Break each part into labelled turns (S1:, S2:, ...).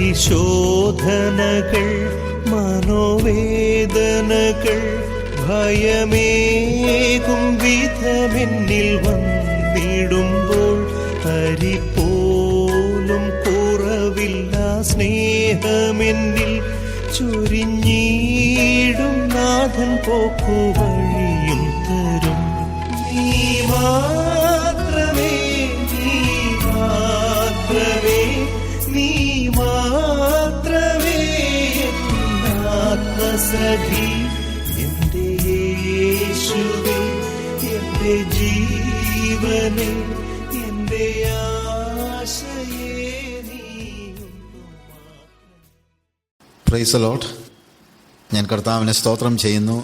S1: പരിശോധനകൾ, മനോവേദനകൾ ഭയമേകും വിധമെന്നിൽ വന്നിടുമ്പോൾ അരിപ്പോലും കുറവില്ല സ്നേഹമെന്നിൽ ചൊരിഞ്ഞിടും നാഥൻ പോക്കുവഴിയും തരും. നീ മാത്രമേ, നീ മാത്രമേ, നീ മാത്രമേ ആത്മസഖി, എന്റെ യേശുവേ, എന്റെ ജീവനേ, എന്റെ ആശയേ നീ.
S2: Praise the Lord. ഞാൻ കർത്താവിനെ സ്തോത്രം ചെയ്യുന്നു.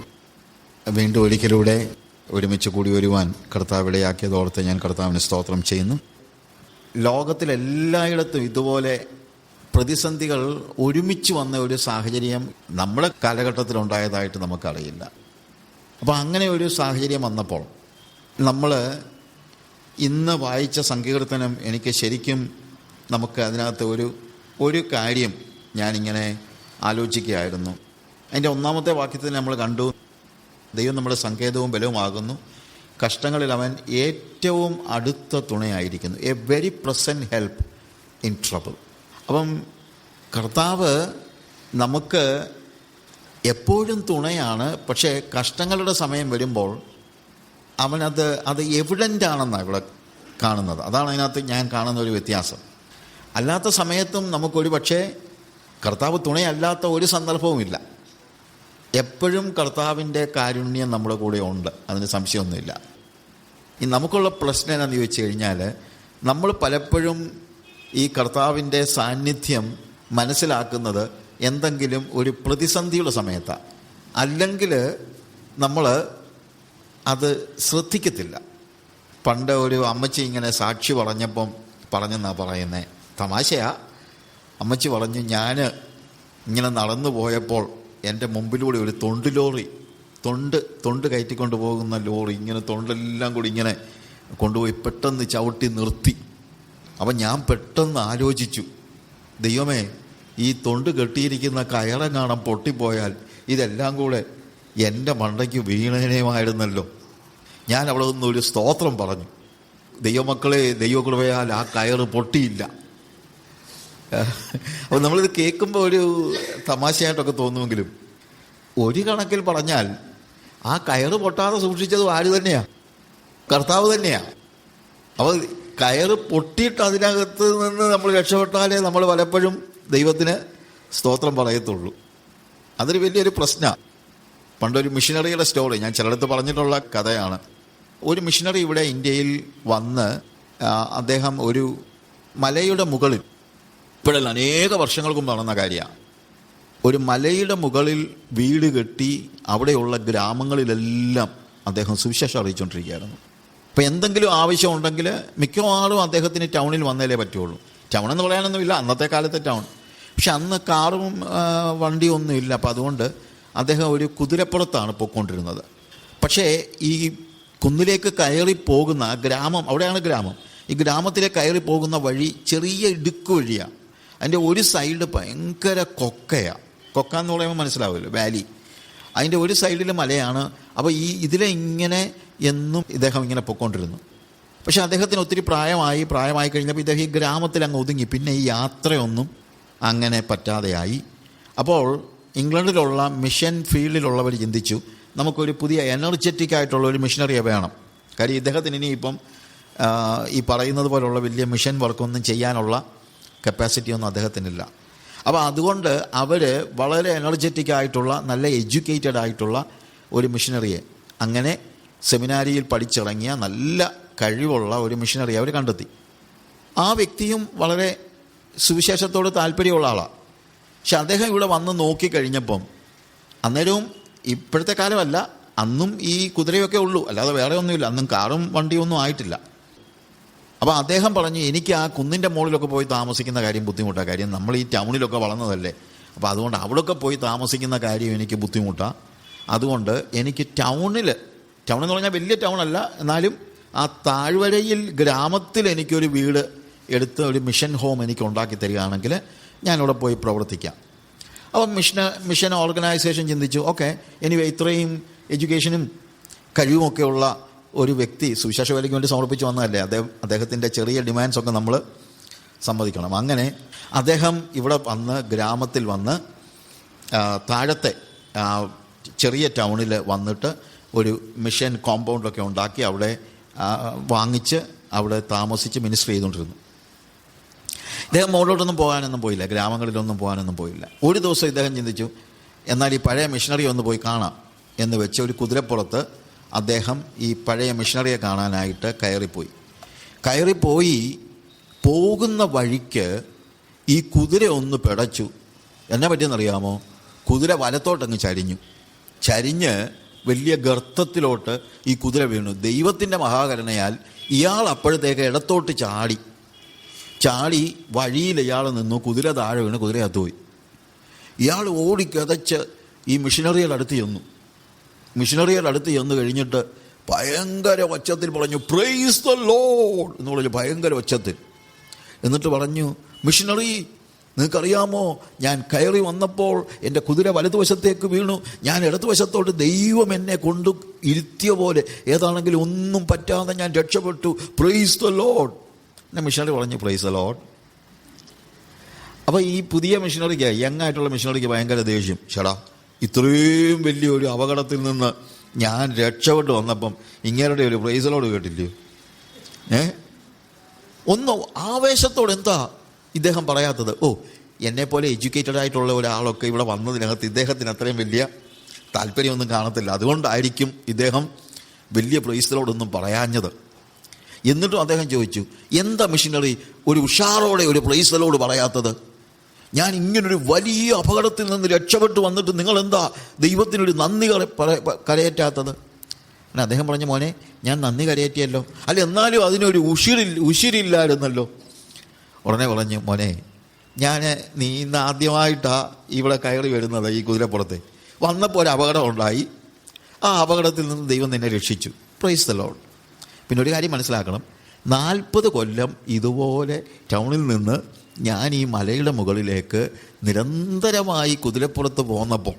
S2: വീണ്ടും ഒരിക്കലൂടെ ഒരുമിച്ച് കൂടി വരുവാൻ കർത്താവ് ഇടയാക്കിയതോർത്ത് ഞാൻ കർത്താവിനെ സ്തോത്രം ചെയ്യുന്നു. ലോകത്തിലെല്ലായിടത്തും ഇതുപോലെ പ്രതിസന്ധികൾ ഒരുമിച്ച് വന്ന ഒരു സാഹചര്യം നമ്മുടെ കാലഘട്ടത്തിലുണ്ടായതായിട്ട് നമുക്കറിയില്ല. അപ്പോൾ അങ്ങനെ ഒരു സാഹചര്യം വന്നപ്പോൾ നമ്മൾ ഇന്ന് വായിച്ച സങ്കീർത്തനം എനിക്ക് ശരിക്കും നമുക്ക് അതിനകത്ത് ഒരു കാര്യം ഞാനിങ്ങനെ ആലോചിക്കുകയായിരുന്നു. അതിൻ്റെ ഒന്നാമത്തെ വാക്യത്തിൽ നമ്മൾ കണ്ടു, ദൈവം നമ്മുടെ സങ്കേതവും ബലവുമാകുന്നു, കഷ്ടങ്ങളിൽ അവൻ ഏറ്റവും അടുത്ത തുണയായിരിക്കുന്നു. A very present help in trouble. അപ്പം കർത്താവ് നമുക്ക് എപ്പോഴും തുണയാണ്. പക്ഷേ കഷ്ടങ്ങളുടെ സമയം വരുമ്പോൾ അത് എവിഡൻ്റ് ആണെന്നാണ് ഇവിടെ കാണുന്നത്. അതാണ് അതിനകത്ത് ഞാൻ കാണുന്ന ഒരു വ്യത്യാസം. അല്ലാത്ത സമയത്തും നമുക്കൊരു പക്ഷേ കർത്താവ് തുണയല്ലാത്ത ഒരു സന്ദർഭവുമില്ല. എപ്പോഴും കർത്താവിൻ്റെ കാരുണ്യം നമ്മുടെ കൂടെ ഉണ്ട്, അതിന് സംശയമൊന്നുമില്ല. നമുക്കുള്ള പ്രശ്നം എന്താണെന്ന് ചോദിച്ചു കഴിഞ്ഞാൽ, നമ്മൾ പലപ്പോഴും ഈ കർത്താവിൻ്റെ സാന്നിധ്യം മനസ്സിലാക്കുന്നത് എന്തെങ്കിലും ഒരു പ്രതിസന്ധിയുടെ സമയത്താണ്. അല്ലെങ്കിൽ നമ്മൾ അത് ശ്രദ്ധിക്കത്തില്ല. പണ്ട് ഒരു അമ്മച്ചി ഇങ്ങനെ സാക്ഷി പറഞ്ഞെന്നാണ് പറയുന്നത്, തമാശയാ. അമ്മച്ചി പറഞ്ഞു, ഞാൻ ഇങ്ങനെ നടന്നു പോയപ്പോൾ എൻ്റെ മുമ്പിലൂടെ ഒരു തൊണ്ട് കയറ്റിക്കൊണ്ട് പോകുന്ന ലോറി ഇങ്ങനെ തൊണ്ടെല്ലാം കൂടി ഇങ്ങനെ കൊണ്ടുപോയി പെട്ടെന്ന് ചവിട്ടി നിർത്തി. അപ്പം ഞാൻ പെട്ടെന്ന് ആലോചിച്ചു, ദൈവമേ, ഈ തൊണ്ട് കെട്ടിയിരിക്കുന്ന കയറെങ്ങാണം പൊട്ടിപ്പോയാൽ ഇതെല്ലാം കൂടെ എൻ്റെ മണ്ടയ്ക്ക് വീണേനേമായിരുന്നല്ലോ. ഞാൻ അവിടെ നിന്നൊരു സ്തോത്രം പറഞ്ഞു. ദൈവമക്കളെ, ദൈവകൃപയാൽ ആ കയറ് പൊട്ടിയില്ല. അപ്പോൾ നമ്മളിത് കേൾക്കുമ്പോൾ ഒരു തമാശയായിട്ടൊക്കെ തോന്നുമെങ്കിലും ഒരു കണക്കിൽ പറഞ്ഞാൽ ആ കയറ് പൊട്ടാതെ സൂക്ഷിച്ചത് ആര് തന്നെയാണ്? കർത്താവ് തന്നെയാണ്. അപ്പോൾ കയറ് പൊട്ടിയിട്ട് അതിനകത്ത് നിന്ന് നമ്മൾ രക്ഷപ്പെട്ടാലേ നമ്മൾ പലപ്പോഴും ദൈവത്തിന് സ്തോത്രം പറയത്തുള്ളൂ. അതൊരു വലിയൊരു പ്രശ്നമാണ്. പണ്ടൊരു മിഷനറിയുടെ സ്റ്റോറി ഞാൻ ചിലയിടത്ത് പറഞ്ഞിട്ടുള്ള കഥയാണ്. ഒരു മിഷനറി ഇവിടെ ഇന്ത്യയിൽ വന്ന് അദ്ദേഹം ഒരു മലയുടെ മുകളിൽ, ഇപ്പോഴല്ല അനേക വർഷങ്ങൾക്ക് മുമ്പ് നടന്ന കാര്യമാണ്, ഒരു മലയുടെ മുകളിൽ വീട് കെട്ടി അവിടെയുള്ള ഗ്രാമങ്ങളിലെല്ലാം അദ്ദേഹം സുവിശേഷം അറിയിച്ചുകൊണ്ടിരിക്കുകയായിരുന്നു. അപ്പോൾ എന്തെങ്കിലും ആവശ്യമുണ്ടെങ്കിൽ മിക്കവാറും അദ്ദേഹത്തിന് ടൗണിൽ വന്നേലേ പറ്റുള്ളൂ. ടൗൺ എന്ന് പറയാനൊന്നുമില്ല അന്നത്തെ കാലത്തെ ടൗൺ. പക്ഷെ അന്ന് കാറും വണ്ടിയൊന്നും ഇല്ല. അപ്പോൾ അതുകൊണ്ട് അദ്ദേഹം ഒരു കുതിരപ്പുറത്താണ് പോയിക്കൊണ്ടിരുന്നത്. പക്ഷേ ഈ കുന്നിലേക്ക് കയറി പോകുന്ന ഗ്രാമം, അവിടെയാണ് ഗ്രാമം, ഈ ഗ്രാമത്തിലേക്ക് കയറി പോകുന്ന വഴി ചെറിയ ഇടുക്ക് വഴിയാണ്. അതിൻ്റെ ഒരു സൈഡ് ഭയങ്കര കൊക്കയാണ്. കൊക്ക എന്ന് പറയുമ്പോൾ മനസ്സിലാവുമല്ലോ, വാലി. അതിൻ്റെ ഒരു സൈഡിൽ മലയാണ്. അപ്പോൾ ഇതിലെ ഇങ്ങനെ എന്നും ഇദ്ദേഹം ഇങ്ങനെ പൊയ്ക്കൊണ്ടിരുന്നു. പക്ഷേ അദ്ദേഹത്തിന് ഒത്തിരി പ്രായമായി കഴിഞ്ഞപ്പോൾ ഇദ്ദേഹം ഈ ഗ്രാമത്തിൽ അങ്ങ് ഒതുങ്ങി. പിന്നെ ഈ യാത്രയൊന്നും അങ്ങനെ പറ്റാതെയായി. അപ്പോൾ ഇംഗ്ലണ്ടിലുള്ള മിഷൻ ഫീൽഡിലുള്ളവർ ചിന്തിച്ചു, നമുക്കൊരു പുതിയ എനർജറ്റിക് ആയിട്ടുള്ള ഒരു മിഷനറിയെ വേണം. കാര്യം ഇദ്ദേഹത്തിന് ഇനിയിപ്പം ഈ പറയുന്നത് പോലുള്ള വലിയ മിഷൻ വർക്കൊന്നും ചെയ്യാനുള്ള കപ്പാസിറ്റി ഒന്നും അദ്ദേഹത്തിനില്ല. അപ്പോൾ അതുകൊണ്ട് അവർ വളരെ എനർജറ്റിക് ആയിട്ടുള്ള നല്ല എഡ്യൂക്കേറ്റഡ് ആയിട്ടുള്ള ഒരു മിഷനറിയെ, അങ്ങനെ സെമിനാരിയിൽ പഠിച്ചിറങ്ങിയ നല്ല കഴിവുള്ള ഒരു മിഷനറിയെ അവർ കണ്ടെത്തി. ആ വ്യക്തിയും വളരെ സുവിശേഷത്തോട് താല്പര്യമുള്ള ആളാണ്. പക്ഷെ അദ്ദേഹം ഇവിടെ വന്ന് നോക്കിക്കഴിഞ്ഞപ്പം, അന്നേരവും ഇപ്പോഴത്തെ കാലമല്ല, അന്നും ഈ കുതിരയൊക്കെ ഉള്ളൂ, അല്ലാതെ വേറെ ഒന്നുമില്ല. അന്നും കാറും വണ്ടിയൊന്നും ആയിട്ടില്ല. അപ്പോൾ അദ്ദേഹം പറഞ്ഞു, എനിക്ക് ആ കുന്നിൻ്റെ മുകളിലൊക്കെ പോയി താമസിക്കുന്ന കാര്യം ബുദ്ധിമുട്ടാണ്. കാര്യം നമ്മൾ ഈ ടൗണിലൊക്കെ വളർന്നതല്ലേ, അപ്പോൾ അതുകൊണ്ട് അവിടെയൊക്കെ പോയി താമസിക്കുന്ന കാര്യം എനിക്ക് ബുദ്ധിമുട്ടാണ്. അതുകൊണ്ട് എനിക്ക് ടൗണെന്ന് പറഞ്ഞാൽ വലിയ ടൗണല്ല, എന്നാലും ആ താഴ്വരയിൽ ഗ്രാമത്തിൽ എനിക്കൊരു വീട് എടുത്ത് ഒരു മിഷൻ ഹോം എനിക്ക് ഉണ്ടാക്കി തരികയാണെങ്കിൽ ഞാനിവിടെ പോയി പ്രവർത്തിക്കാം. അപ്പം മിഷൻ ഓർഗനൈസേഷൻ ചിന്തിച്ചു, ഓക്കെ, എനിവേ ഇത്രയും എഡ്യൂക്കേഷനും കഴിവുമൊക്കെ ഉള്ള ഒരു വ്യക്തി സുവിശേഷ വേലയ്ക്ക് വേണ്ടി സമർപ്പിച്ച് വന്നതല്ലേ, അദ്ദേഹത്തിൻ്റെ ചെറിയ ഡിമാൻഡ്സൊക്കെ നമ്മൾ സമ്മതിക്കണം. അങ്ങനെ അദ്ദേഹം ഇവിടെ വന്ന് ഗ്രാമത്തിൽ വന്ന് താഴത്തെ ചെറിയ ടൗണിൽ വന്നിട്ട് ഒരു മിഷൻ കോമ്പൗണ്ടൊക്കെ ഉണ്ടാക്കി അവിടെ വാങ്ങിച്ച് അവിടെ താമസിച്ച് മിനിസ്റ്റർ ചെയ്തുകൊണ്ടിരുന്നു. ഇദ്ദേഹം മുകളിലോട്ടൊന്നും പോകാനൊന്നും പോയില്ല, ഗ്രാമങ്ങളിലൊന്നും പോകാനൊന്നും പോയില്ല. ഒരു ദിവസം ഇദ്ദേഹം ചിന്തിച്ചു, എന്നാൽ ഈ പഴയ മിഷണറി ഒന്ന് പോയി കാണാം എന്ന് വെച്ച് ഒരു കുതിരപ്പുറത്ത് അദ്ദേഹം ഈ പഴയ മിഷണറിയെ കാണാനായിട്ട് കയറിപ്പോയി. പോകുന്ന വഴിക്ക് ഈ കുതിര ഒന്ന് പിടച്ചു. എന്നാ പറ്റിയെന്നറിയാമോ? കുതിര വലത്തോട്ടങ്ങ് ചരിഞ്ഞ് വലിയ ഗർത്തത്തിലോട്ട് ഈ കുതിര വീണു. ദൈവത്തിൻ്റെ മഹാകരുണയാൽ ഇയാൾ അപ്പോഴത്തേക്ക് ഇടത്തോട്ട് ചാടി വഴിയിൽ ഇയാൾ നിന്നു. കുതിര താഴെ വീണ് കുതിര അത്തുപോയി. ഇയാൾ ഓടിക്കതച്ച് ഈ മിഷനറിയുടെ അടുത്ത് ചെന്ന് കഴിഞ്ഞിട്ട് ഭയങ്കര ഒച്ചത്തിൽ പറഞ്ഞു, പ്രൈസ് ദ ലോർഡ് എന്ന് പറഞ്ഞു, ഭയങ്കര ഒച്ചത്തിൽ. എന്നിട്ട് പറഞ്ഞു, മിഷനറി, നിങ്ങൾക്കറിയാമോ, ഞാൻ കയറി വന്നപ്പോൾ എൻ്റെ കുതിര വലതുവശത്തേക്ക് വീണു, ഞാൻ ഇടതുവശത്തോട്ട് ദൈവം എന്നെ കൊണ്ടു ഇരുത്തിയ പോലെ ഏതാണെങ്കിലും ഒന്നും പറ്റാതെ ഞാൻ രക്ഷപ്പെട്ടു, പ്രൈസ് ദ ലോർഡ്. എന്നെ മിഷനറി പറഞ്ഞു, പ്രൈസ് ദ ലോർഡ്. അപ്പോൾ ഈ പുതിയ മിഷനറിക്ക്, യങ്ങായിട്ടുള്ള മിഷനറിക്ക് ഭയങ്കര ദേഷ്യം. ചേടാ, ഇത്രയും വലിയൊരു അപകടത്തിൽ നിന്ന് ഞാൻ രക്ഷപ്പെട്ട് വന്നപ്പം ഇങ്ങേരുടെ ഒരു പ്രൈസ് ദ ലോർഡ് കേട്ടില്ലയോ? ഒന്ന് ആവേശത്തോടെ എന്താ ഇദ്ദേഹം പറയാത്തത്? ഓ, എന്നെപ്പോലെ എഡ്യൂക്കേറ്റഡ് ആയിട്ടുള്ള ഒരാളൊക്കെ ഇവിടെ വന്നതിനകത്ത് ഇദ്ദേഹത്തിന് അത്രയും വലിയ താല്പര്യമൊന്നും കാണത്തില്ല, അതുകൊണ്ടായിരിക്കും ഇദ്ദേഹം വലിയ പ്രൈസ് ദ ലോർഡ് ഒന്നും പറയാഞ്ഞത്. എന്നിട്ടും അദ്ദേഹം ചോദിച്ചു, എന്താ മിഷനറി ഒരു ഉഷാറോടെ ഒരു പ്രൈസ് ദ ലോർഡ് പറയാത്തത്? ഞാൻ ഇങ്ങനൊരു വലിയ അപകടത്തിൽ നിന്ന് രക്ഷപ്പെട്ടു വന്നിട്ട് നിങ്ങൾ എന്താ ദൈവത്തിനൊരു നന്ദി കരയേറ്റാത്തത്? അദ്ദേഹം പറഞ്ഞു, മോനെ, ഞാൻ നന്ദി കരയേറ്റിയല്ലോ. അല്ല, എന്നാലും അതിനൊരു ഉശിരില്ലായിരുന്നല്ലോ. ഉടനെ പറഞ്ഞു, മോനെ, നീ ഇന്ന് ആദ്യമായിട്ടാണ് ഇവിടെ കയറി വരുന്നത് ഈ കുതിരപ്പുറത്തെ. വന്നപ്പോൾ ഒരു അപകടം ഉണ്ടായി, ആ അപകടത്തിൽ നിന്ന് ദൈവം നിന്നെ രക്ഷിച്ചു, പ്രൈസ് ദ ലോർഡ്. പിന്നെ ഒരു കാര്യം മനസ്സിലാക്കണം, 40 കൊല്ലം ഇതുപോലെ ടൗണിൽ നിന്ന് ഞാൻ ഈ മലയുടെ മുകളിലേക്ക് നിരന്തരമായി കുതിരപ്പുറത്ത് പോന്നപ്പോൾ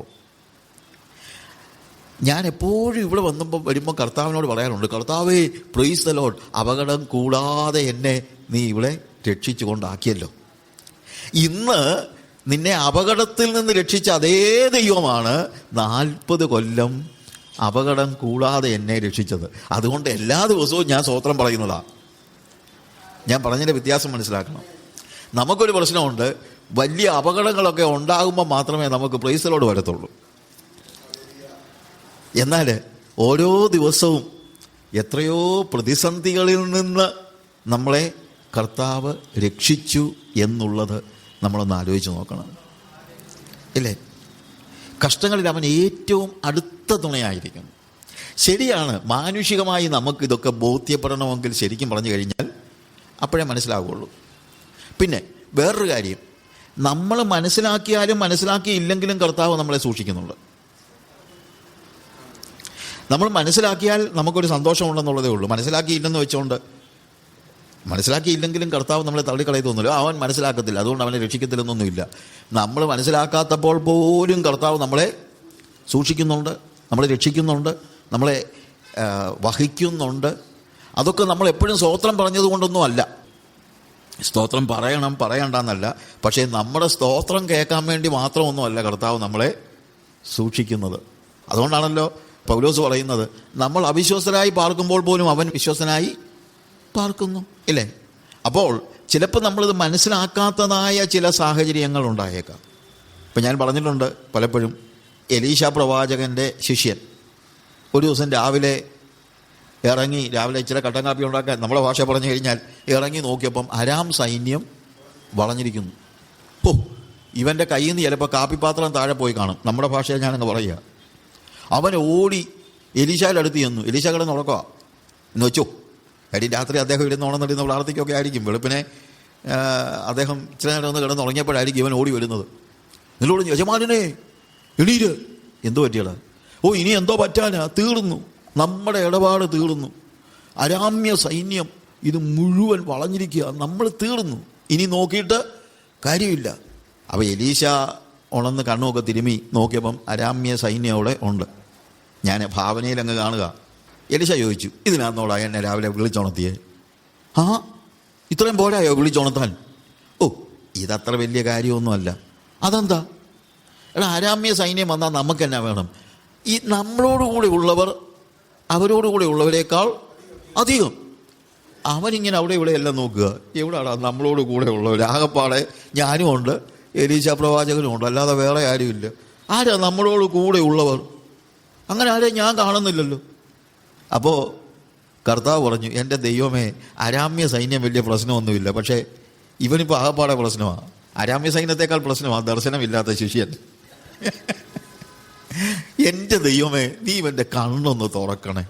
S2: ഞാൻ എപ്പോഴും ഇവിടെ വരുമ്പോൾ കർത്താവിനോട് പറയാറുണ്ട്, കർത്താവേ, പ്രൈസ് ദ ലോർഡ്, അപകടം കൂടാതെ എന്നെ നീ ഇവിടെ രക്ഷിച്ചു കൊണ്ടാക്കിയല്ലോ. ഇന്ന് നിന്നെ അപകടത്തിൽ നിന്ന് രക്ഷിച്ച അതേ ദൈവമാണ് 40 കൊല്ലം അപകടം കൂടാതെ എന്നെ രക്ഷിച്ചത്. അതുകൊണ്ട് എല്ലാ ദിവസവും ഞാൻ സ്തോത്രം പറയുന്നതാണ്. ഞാൻ പറഞ്ഞതിൻ്റെ വ്യത്യാസം മനസ്സിലാക്കണം. നമുക്കൊരു പ്രശ്നമുണ്ട്, വലിയ അപകടങ്ങളൊക്കെ ഉണ്ടാകുമ്പോൾ മാത്രമേ നമുക്ക് പ്രൈസ് ദ ലോർഡ് വരത്തുള്ളൂ. എന്നാൽ ഓരോ ദിവസവും എത്രയോ പ്രതിസന്ധികളിൽ നിന്ന് നമ്മളെ കർത്താവ് രക്ഷിച്ചു എന്നുള്ളത് നമ്മളൊന്ന് ആലോചിച്ച് നോക്കണം, ഇല്ലേ? കഷ്ടങ്ങളിൽ അവൻ ഏറ്റവും അടുത്ത തുണയായിരിക്കും. ശരിയാണ്, മാനുഷികമായി നമുക്കിതൊക്കെ ബോധ്യപ്പെടണമെങ്കിൽ ശരിക്കും പറഞ്ഞു കഴിഞ്ഞാൽ അപ്പോഴേ മനസ്സിലാവുള്ളൂ. പിന്നെ വേറൊരു കാര്യം, നമ്മൾ മനസ്സിലാക്കിയാലും മനസ്സിലാക്കിയില്ലെങ്കിലും കർത്താവ് നമ്മളെ സൂക്ഷിക്കുന്നുണ്ട്. നമ്മൾ മനസ്സിലാക്കിയാൽ നമുക്കൊരു സന്തോഷമുണ്ടെന്നുള്ളതേ ഉള്ളൂ. മനസ്സിലാക്കിയില്ലെങ്കിലും കർത്താവ് നമ്മളെ തള്ളിക്കളയത്തൊന്നുമില്ല. അവൻ മനസ്സിലാക്കത്തില്ല, അതുകൊണ്ട് അവനെ രക്ഷിക്കത്തില്ലെന്നൊന്നുമില്ല. നമ്മൾ മനസ്സിലാക്കാത്തപ്പോൾ പോലും കർത്താവ് നമ്മളെ സൂക്ഷിക്കുന്നുണ്ട്, നമ്മളെ രക്ഷിക്കുന്നുണ്ട്, നമ്മളെ വഹിക്കുന്നുണ്ട്. അതൊക്കെ നമ്മൾ എപ്പോഴും സ്തോത്രം പറഞ്ഞത് കൊണ്ടൊന്നും അല്ല. സ്തോത്രം പറയണ്ടെന്നല്ല, പക്ഷേ നമ്മുടെ സ്തോത്രം കേൾക്കാൻ വേണ്ടി മാത്രമൊന്നുമല്ല കർത്താവ് നമ്മളെ സൂക്ഷിക്കുന്നത്. അതുകൊണ്ടാണല്ലോ പൗലോസ് പറയുന്നത്, നമ്മൾ അവിശ്വസ്തരായി പാർക്കുമ്പോൾ പോലും അവൻ വിശ്വസ്തനായി പാർക്കുന്നു, ഇല്ലേ? അപ്പോൾ ചിലപ്പോൾ നമ്മളിത് മനസ്സിലാക്കാത്തതായ ചില സാഹചര്യങ്ങൾ ഉണ്ടായേക്കാം. ഇപ്പം ഞാൻ പറഞ്ഞിട്ടുണ്ട് പലപ്പോഴും, എലീശ പ്രവാചകൻ്റെ ശിഷ്യൻ ഒരു ദിവസം രാവിലെ ഇച്ചിരി കട്ടൻ കാപ്പി ഉണ്ടാക്കാൻ, നമ്മുടെ ഭാഷ പറഞ്ഞു കഴിഞ്ഞാൽ ഇറങ്ങി നോക്കിയപ്പം അരാം സൈന്യം വളഞ്ഞിരിക്കുന്നു. ഇവൻ്റെ കയ്യിൽ നിന്ന് ചിലപ്പോൾ കാപ്പിപ്പാത്രം താഴെ പോയി കാണും, നമ്മുടെ ഭാഷയിൽ ഞാനങ്ങ് പറയുക. അവൻ ഓടി എലീശയുടെ അടുത്ത് ചെന്നു. എലീശ കിടന്ന് ഉറക്കുക എന്ന് വെച്ചോ. രാത്രി അദ്ദേഹം ഇരുന്ന് ഉണർന്നിരുന്ന പ്രാർത്ഥിക്കുകയൊക്കെ ആയിരിക്കും. വെളുപ്പിനെ അദ്ദേഹം ഇച്ചിരി നേരം ഒന്ന് കിടന്ന് ഉറങ്ങിയപ്പോഴായിരിക്കും ഇവൻ ഓടി വരുന്നത്. നിന്നോട്, യജമാനനെ എണീര്. എന്തോ പറ്റിയടാ? ഇനി എന്തോ പറ്റാനാ, തീർന്നു, നമ്മുടെ ഇടപാട് തീർന്നു. അരാമ്യ സൈന്യം ഇത് മുഴുവൻ വളഞ്ഞിരിക്കുക, നമ്മൾ തീർന്നു, ഇനി നോക്കിയിട്ട് കാര്യമില്ല. അപ്പോൾ എലീശ ഉണർന്ന് കണ്ണുമൊക്കെ തിരുമ്മി നോക്കിയപ്പം അരാമ്യ സൈന്യം അവിടെ ഉണ്ട്. ഞാൻ ഭാവനയിൽ അങ്ങ് കാണുക. എലീശ ചോദിച്ചു, ഇതിനകത്തോടാ എന്നെ രാവിലെ വിളിച്ചുണർത്തിയേ? ആ, ഇത്രയും പോരായോ വിളിച്ചുണർത്താൻ? ഓ, ഇതത്ര വലിയ കാര്യമൊന്നുമല്ല. അതെന്താ? എടാ, അരാമ്യ സൈന്യം വന്നാൽ നമുക്ക് എന്നാ വേണം? ഈ നമ്മളോടുകൂടി ഉള്ളവർ അവരോടുകൂടി ഉള്ളവരെക്കാൾ അധികം. അവനിങ്ങനെ അവിടെ ഇവിടെ എല്ലാം നോക്കുക, എവിടെയാടാ നമ്മളോട് കൂടെ ഉള്ളവർ? ആകപ്പാടെ ഞാനും ഉണ്ട്, എലീശ പ്രവാചകനും ഉണ്ട്, അല്ലാതെ വേറെ ആരുമില്ല. ആരാ നമ്മളോട് കൂടെ ഉള്ളവർ? അങ്ങനെ ആരെയും ഞാൻ കാണുന്നില്ലല്ലോ. അപ്പോൾ കർത്താവ് പറഞ്ഞു, എൻ്റെ ദൈവമേ, അരാമ്യ സൈന്യം വലിയ പ്രശ്നമൊന്നുമില്ല, പക്ഷേ ഇവനിപ്പോൾ ആകപ്പാടെ പ്രശ്നമാണ്. അരാമ്യ സൈന്യത്തെക്കാൾ പ്രശ്നമാണ് ദർശനമില്ലാത്ത ശിഷ്യൻ. എൻ്റെ ദൈവമേ, നീ ഇവൻ്റെ കണ്ണൊന്ന് തുറക്കണേ.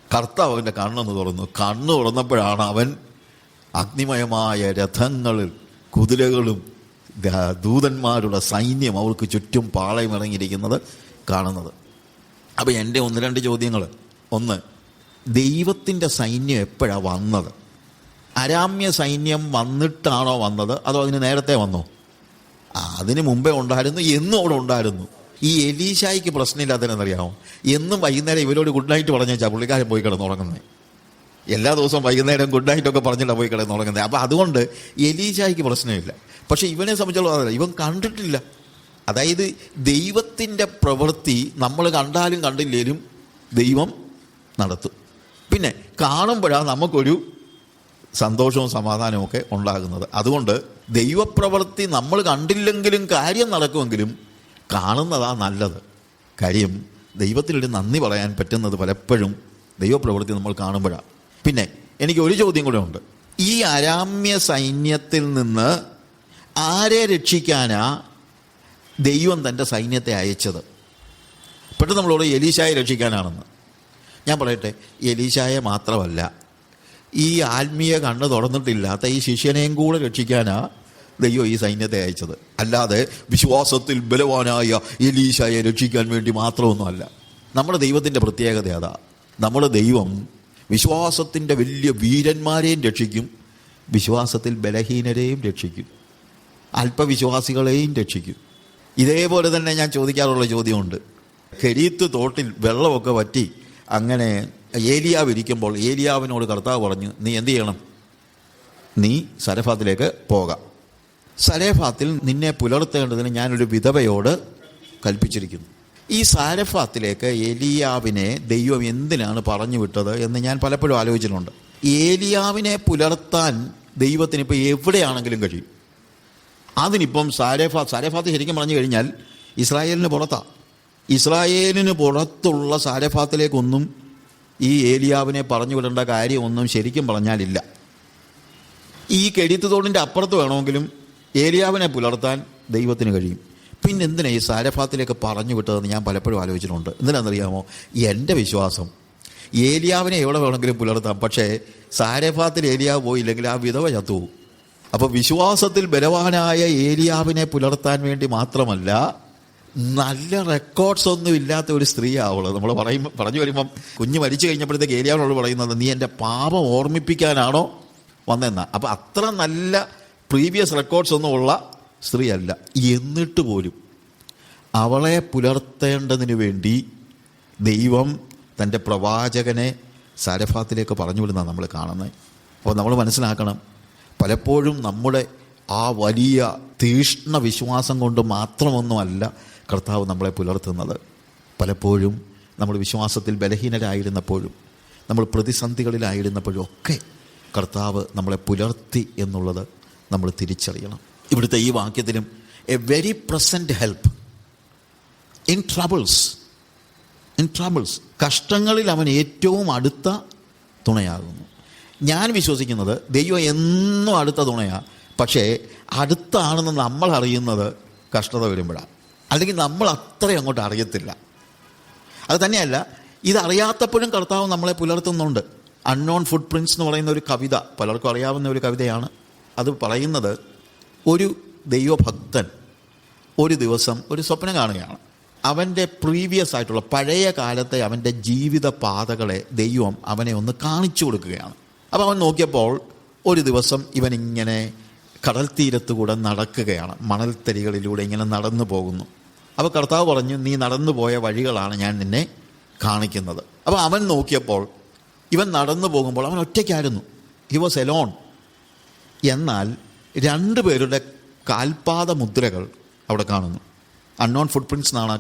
S2: കർത്താവ് അവൻ്റെ കണ്ണൊന്ന് തുറന്നു. കണ്ണ് തുറന്നപ്പോഴാണ് അവൻ അഗ്നിമയമായ രഥങ്ങളിൽ കുതിരകളും ദൂതന്മാരുടെ സൈന്യം അവർക്ക് ചുറ്റും പാളയമിറങ്ങിയിരിക്കുന്നത് കാണുന്നത്. അപ്പോൾ എൻ്റെ 1-2 ചോദ്യങ്ങൾ. ഒന്ന്, ദൈവത്തിൻ്റെ സൈന്യം എപ്പോഴാണ് വന്നത്? അരാമ്യ സൈന്യം വന്നിട്ടാണോ വന്നത്, അതോ അതിന് നേരത്തെ വന്നോ? അതിന് മുമ്പേ ഉണ്ടായിരുന്നു, എന്നും അവിടെ ഉണ്ടായിരുന്നു. ഈ എലീശായിക്ക് പ്രശ്നമില്ലാത്തതെന്നറിയാമോ? എന്നും വൈകുന്നേരം ഇവരോട് ഗുഡ് നൈറ്റ് പറഞ്ഞാൽ പുള്ളിക്കാരൻ പോയി കിടന്നുറങ്ങുന്നത്. എല്ലാ ദിവസവും വൈകുന്നേരം ഗുഡ് നൈറ്റൊക്കെ പറഞ്ഞിട്ടാണ് പോയി കിടന്നുറങ്ങുന്നത്. അപ്പോൾ അതുകൊണ്ട് എലീശായിക്ക് പ്രശ്നമില്ല. പക്ഷെ ഇവനെ സംബന്ധിച്ചുള്ള ഇവൻ കണ്ടിട്ടില്ല. അതായത് ദൈവത്തിൻ്റെ പ്രവൃത്തി നമ്മൾ കണ്ടാലും കണ്ടില്ലേലും ദൈവം നടത്തും. പിന്നെ കാണുമ്പോഴാണ് നമുക്കൊരു സന്തോഷവും സമാധാനവും ഒക്കെ ഉണ്ടാകുന്നത്. അതുകൊണ്ട് ദൈവപ്രവൃത്തി നമ്മൾ കണ്ടില്ലെങ്കിലും കാര്യം നടക്കുമെങ്കിലും കാണുന്നതാ നല്ലത്. കാര്യം ദൈവത്തിനൊരു നന്ദി പറയാൻ പറ്റുന്നത് പലപ്പോഴും ദൈവപ്രവൃത്തി നമ്മൾ കാണുമ്പോഴാണ്. പിന്നെ എനിക്ക് ഒരു ചോദ്യം കൂടെ ഉണ്ട്. ഈ അരാമ്യ സൈന്യത്തിൽ നിന്ന് ആരെ രക്ഷിക്കാനാ ദൈവം തൻ്റെ സൈന്യത്തെ അയച്ചത്? പെട്ടെന്ന് നമ്മളോട് എലീശായെ രക്ഷിക്കാനാണെന്ന്. ഞാൻ പറയട്ടെ, എലീശായെ മാത്രമല്ല, ഈ ആത്മീയ കണ്ണ് തുറന്നിട്ടില്ലാത്ത ഈ ശിഷ്യനെയും കൂടെ രക്ഷിക്കാനാ ദൈവം ഈ സൈന്യത്തെ അയച്ചത്. അല്ലാതെ വിശ്വാസത്തിൽ ബലവാനായ എലീശായെ രക്ഷിക്കാൻ വേണ്ടി മാത്രമൊന്നുമല്ല. നമ്മുടെ ദൈവത്തിൻ്റെ പ്രത്യേകത അതാ. നമ്മുടെ ദൈവം വിശ്വാസത്തിൻ്റെ വലിയ വീരന്മാരെയും രക്ഷിക്കും, വിശ്വാസത്തിൽ ബലഹീനരെയും രക്ഷിക്കും, അല്പവിശ്വാസികളെയും രക്ഷിക്കും. ഇതേപോലെ തന്നെ ഞാൻ ചോദിക്കാറുള്ള ചോദ്യമുണ്ട്. കെരീത്ത് തോട്ടിൽ വെള്ളമൊക്കെ വറ്റി അങ്ങനെ ഏലിയാവ് ഇരിക്കുമ്പോൾ ഏലിയാവിനോട് കർത്താവ് പറഞ്ഞു, നീ എന്ത് ചെയ്യണം? നീ സരഫാത്തിലേക്ക് പോകാം. സരഫാത്തിൽ നിന്നെ പുലർത്തേണ്ടതിന് ഞാനൊരു വിധവയോട് കൽപ്പിച്ചിരിക്കുന്നു. ഈ സാരഫാത്തിലേക്ക് ഏലിയാവിനെ ദൈവം എന്തിനാണ് പറഞ്ഞു വിട്ടത് എന്ന് ഞാൻ പലപ്പോഴും ആലോചിച്ചിട്ടുണ്ട്. ഏലിയാവിനെ പുലർത്താൻ ദൈവത്തിനിപ്പോൾ എവിടെയാണെങ്കിലും കഴിയും. അതിനിപ്പം സാരഫാത്ത് ശരിക്കും പറഞ്ഞു കഴിഞ്ഞാൽ ഇസ്രായേലിന് പുറത്താണ്. ഇസ്രായേലിന് പുറത്തുള്ള സാരഫാത്തിലേക്കൊന്നും ഈ ഏലിയാവിനെ പറഞ്ഞു വിടേണ്ട കാര്യമൊന്നും ശരിക്കും പറഞ്ഞാലില്ല. ഈ കെരീത്ത് തോടിൻ്റെ അപ്പുറത്ത് വേണമെങ്കിലും ഏലിയാവിനെ പുലർത്താൻ ദൈവത്തിന് കഴിയും. പിന്നെ എന്തിനാ ഈ സാരഫാത്തിലേക്ക് പറഞ്ഞു വിട്ടതെന്ന് ഞാൻ പലപ്പോഴും ആലോചിച്ചിട്ടുണ്ട്. എന്തിനാണെന്നറിയാമോ? എൻ്റെ വിശ്വാസം ഏലിയാവിനെ എവിടെ വേണമെങ്കിലും പുലർത്താം, പക്ഷേ സാരഫാത്തിൽ ഏലിയാവ് പോയില്ലെങ്കിൽ ആ വിധവ ചത്തുപോകും. അപ്പോൾ വിശ്വാസത്തിൽ ബലവാനായ ഏലിയാവിനെ പുലർത്താൻ വേണ്ടി മാത്രമല്ല, നല്ല റെക്കോർഡ്സ് ഒന്നും ഇല്ലാത്ത ഒരു സ്ത്രീയാവുള്ളത്. നമ്മൾ പറഞ്ഞു വരുമ്പം കുഞ്ഞ് മരിച്ചു കഴിഞ്ഞപ്പോഴത്തേക്ക് ഏലിയാവിനോട് പറയുന്നത്, നീ എൻ്റെ പാപം ഓർമ്മിപ്പിക്കാനാണോ വന്നെന്ന. അപ്പം അത്ര നല്ല പ്രീവിയസ് റെക്കോർഡ്സ് ഒന്നും ഉള്ള സ്ത്രീയല്ല. എന്നിട്ട് പോലും അവളെ പുലർത്തേണ്ടതിന് വേണ്ടി ദൈവം തൻ്റെ പ്രവാചകനെ സാരഫാത്തിലേക്ക് പറഞ്ഞു വിടുന്നതാണ് നമ്മൾ കാണുന്നത്. അപ്പോൾ നമ്മൾ മനസ്സിലാക്കണം, പലപ്പോഴും നമ്മുടെ ആ വലിയ തീഷ്ണ വിശ്വാസം കൊണ്ട് മാത്രമൊന്നുമല്ല കർത്താവ് നമ്മളെ പുലർത്തുന്നത്. പലപ്പോഴും നമ്മൾ വിശ്വാസത്തിൽ ബലഹീനരായിരുന്നപ്പോഴും നമ്മൾ പ്രതിസന്ധികളിലായിരുന്നപ്പോഴും ഒക്കെ കർത്താവ് നമ്മളെ പുലർത്തി എന്നുള്ളത് നമ്മൾ തിരിച്ചറിയണം. ഇവിടുത്തെ ഈ വാക്യത്തിലും a very present help in troubles, കഷ്ടങ്ങളിൽ അവൻ ഏറ്റവും അടുത്ത തുണയാകുന്നു. ഞാൻ വിശ്വസിക്കുന്നത് ദൈവം എന്നും അടുത്ത തുണയാണ്. പക്ഷേ അടുത്താണെന്ന് നമ്മൾ അറിയുന്നത് കഷ്ടത വരുമ്പോഴാണ്. അല്ലെങ്കിൽ നമ്മൾ അത്രയും അങ്ങോട്ട് അറിയത്തില്ല. അത് തന്നെയല്ല, ഇതറിയാത്തപ്പോഴും കർത്താവ് നമ്മളെ പുലർത്തുന്നുണ്ട്. അൺനോൺ ഫുട് പ്രിൻറ്റ്സ് എന്ന് പറയുന്ന ഒരു കവിത പലർക്കും അറിയാവുന്ന ഒരു കവിതയാണ്. അത് പറയുന്നത്, ഒരു ദൈവഭക്തൻ ഒരു ദിവസം ഒരു സ്വപ്നം കാണുകയാണ്. അവൻ്റെ പ്രീവിയസ് ആയിട്ടുള്ള പഴയ കാലത്തെ അവൻ്റെ ജീവിത പാതകളെ ദൈവം അവനെ ഒന്ന് കാണിച്ചു കൊടുക്കുകയാണ്. അപ്പോൾ അവൻ നോക്കിയപ്പോൾ ഒരു ദിവസം ഇവനിങ്ങനെ കടൽ തീരത്തുകൂടെ നടക്കുകയാണ്. മണൽത്തരികളിലൂടെ ഇങ്ങനെ നടന്നു പോകുന്നു. അപ്പോൾ കർത്താവ് പറഞ്ഞു, നീ നടന്നു പോയ വഴികളാണ് ഞാൻ നിന്നെ കാണിക്കുന്നത്. അപ്പോൾ അവൻ നോക്കിയപ്പോൾ ഇവൻ നടന്നു പോകുമ്പോൾ അവൻ ഒറ്റയ്ക്കായിരുന്നു. He was Elon. എന്നാൽ 2 പേരുടെ കാൽപാദ മുദ്രകൾ അവിടെ കാണുന്നു. അൺനോൺ ഫുട് പ്രിൻറ്റ്സ് എന്നാണ്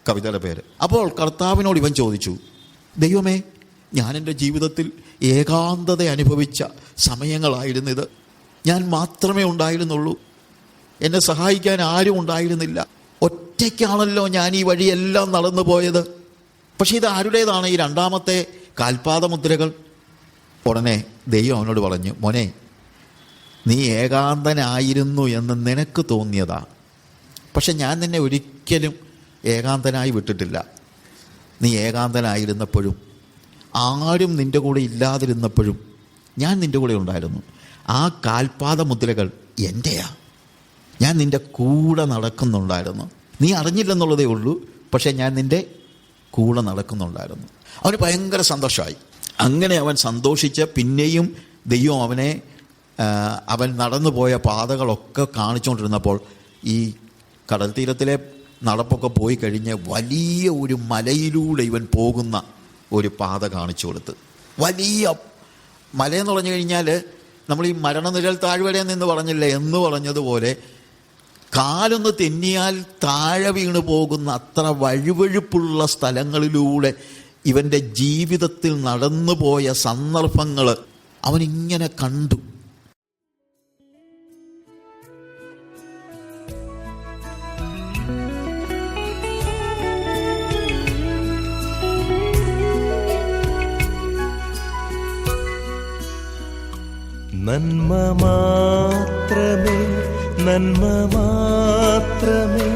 S2: കവിതയുടെ പേര്. അപ്പോൾ കർത്താവിനോട് ഇവൻ ചോദിച്ചു, ദൈവമേ, ഞാൻ എൻ്റെ ജീവിതത്തിൽ ഏകാന്തത അനുഭവിച്ച സമയങ്ങളായിരുന്നിത്. ഞാൻ മാത്രമേ ഉണ്ടായിരുന്നുള്ളൂ. എന്നെ സഹായിക്കാൻ ആരും ഉണ്ടായിരുന്നില്ല. ഒറ്റയ്ക്കാണല്ലോ ഞാൻ ഈ വഴിയെല്ലാം നടന്നു പോയത്. പക്ഷേ ഇത് ആരുടേതാണ് ഈ 2ാമത്തെ കാൽപാദ മുദ്രകൾ? ഉടനെ ദൈവം അവനോട് പറഞ്ഞു, മോനെ, നീ ഏകാന്തനായിരുന്നു എന്ന് നിനക്ക് തോന്നിയതാ. പക്ഷെ ഞാൻ നിന്നെ ഒരിക്കലും ഏകാന്തനായി വിട്ടിട്ടില്ല. നീ ഏകാന്തനായിരുന്നപ്പോഴും ആരും നിൻ്റെ കൂടെ ഇല്ലാതിരുന്നപ്പോഴും ഞാൻ നിൻ്റെ കൂടെ ഉണ്ടായിരുന്നു. ആ കാൽപാദ മുദ്രകൾ എൻ്റെയാ. ഞാൻ നിൻ്റെ കൂടെ നടക്കുന്നുണ്ടായിരുന്നു. നീ അറിഞ്ഞില്ലെന്നുള്ളതേ ഉള്ളൂ, പക്ഷേ ഞാൻ നിൻ്റെ കൂടെ നടക്കുന്നുണ്ടായിരുന്നു. അവന് ഭയങ്കര സന്തോഷമായി. അങ്ങനെ അവൻ സന്തോഷിച്ച് പിന്നെയും ദൈവം അവനെ അവൻ നടന്നു പോയ പാതകളൊക്കെ കാണിച്ചുകൊണ്ടിരുന്നപ്പോൾ ഈ കടൽ തീരത്തിലെ നടപ്പൊക്കെ പോയി കഴിഞ്ഞ് വലിയ ഒരു മലയിലൂടെ ഇവൻ പോകുന്ന ഒരു പാത കാണിച്ചു കൊടുത്ത്. വലിയ മലയെന്ന് പറഞ്ഞു കഴിഞ്ഞാൽ നമ്മൾ ഈ മരണനിഴൽ താഴ്വരയിൽ നിന്ന് പറഞ്ഞില്ലേ എന്ന് പറഞ്ഞതുപോലെ കാലൊന്ന് തെന്നിയാൽ താഴെ വീണ് പോകുന്ന അത്ര വഴുവഴുപ്പുള്ള സ്ഥലങ്ങളിലൂടെ ഇവൻ്റെ ജീവിതത്തിൽ നടന്നു പോയ സന്ദർഭങ്ങൾ അവനിങ്ങനെ കണ്ടു.
S1: നന്മ മാത്രമേ, നന്മ മാത്രമേ,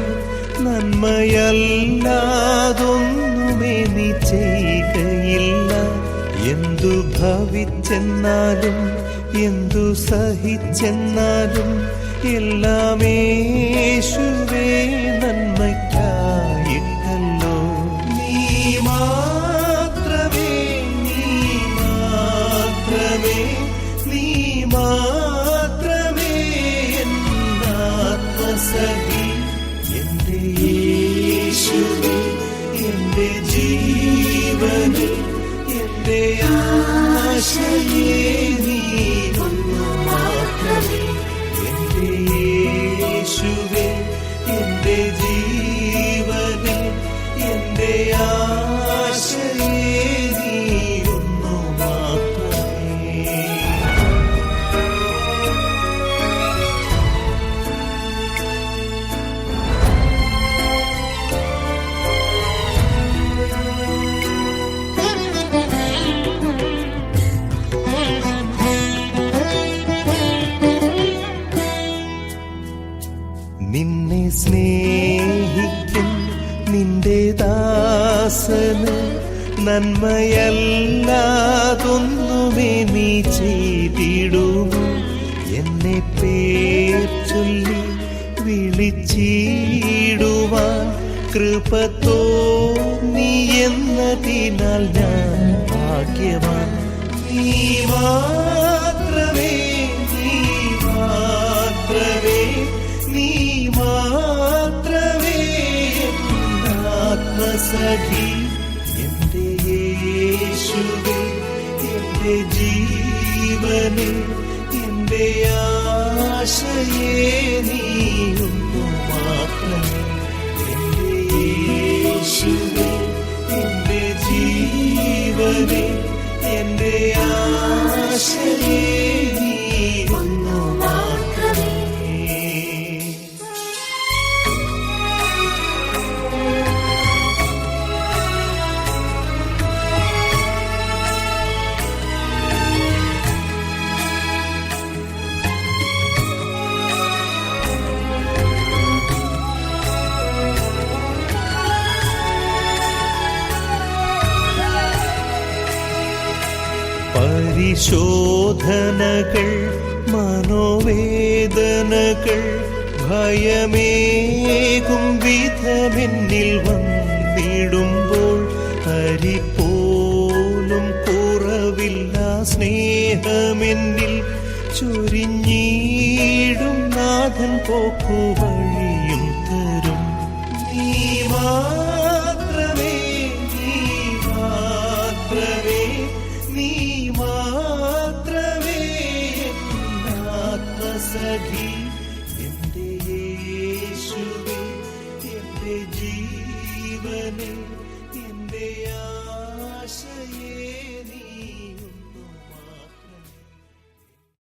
S1: നന്മയല്ലാതൊന്നുമേ നീ ചെയ്യുകയില്ല. എന്തു ഭവിച്ചെന്നാലും എന്തു സഹിച്ചെന്നാലും എല്ലാം യേശുവേ നന്മയ്ക്കായിട്ടല്ലോ. നീ മാത്രമേ, നീ മാത്രമേ, നീ മാത്രമേ എന്നാത്മസഖി. എന്റെ യേശുവേ, എന്റെ ജീവനേ, എന്റെ ആശയേ, നീ ഒന്നു മാത്രമേ. എന്റെ യേശുവേ, എന്റെ ജീവനേ, എന്റെ ആശയേ, നീ ഒന്നു മാത്രമേ. നിന്നെ സ്നേഹിക്കും നിന്റെ ദാസന് നന്മയല്ലാതൊന്നുമേ നീ ചെയ്തിടുമോ? എന്നെ പേർ ചൊല്ലി വിളിച്ചിടുവാൻ കൃപ തോന്നി എന്നതിനാൽ ഞാൻ ഭാഗ്യവാൻ. നീ മാത്രമേ, നീ മാത്രമേ, നീ മാത്രമേ ആത്മസഖി. എന്റെ യേശുവേ, എന്റെ ജീവനേ, എന്റെ ആശയേ, നീ ഒന്നു മാത്രമേ. എന്റെ യേശുവേ, എന്റെ ജീവനേ, എന്റെ ആശയേ, നീ ഒന്നു മാത്രമേ. പരിശോധനകൾ, മനോവേദനകൾ, ഭയമേകും വിധമെന്നിൽ വന്നിടുമ്പോൾ അരി പോലും കുറവില്ല സ്നേഹമെന്നിൽ ചൊരിഞ്ഞിടും നാഥൻ പോക്കുവഴിയും തരും. നീ മാത്രമേ, നീ മാത്രമേ, നീ മാത്രമേ ആത്മസഖി. എന്റെ യേശുവേ, എന്റെ ജീവനേ, എന്റെ ആശയേ നീ.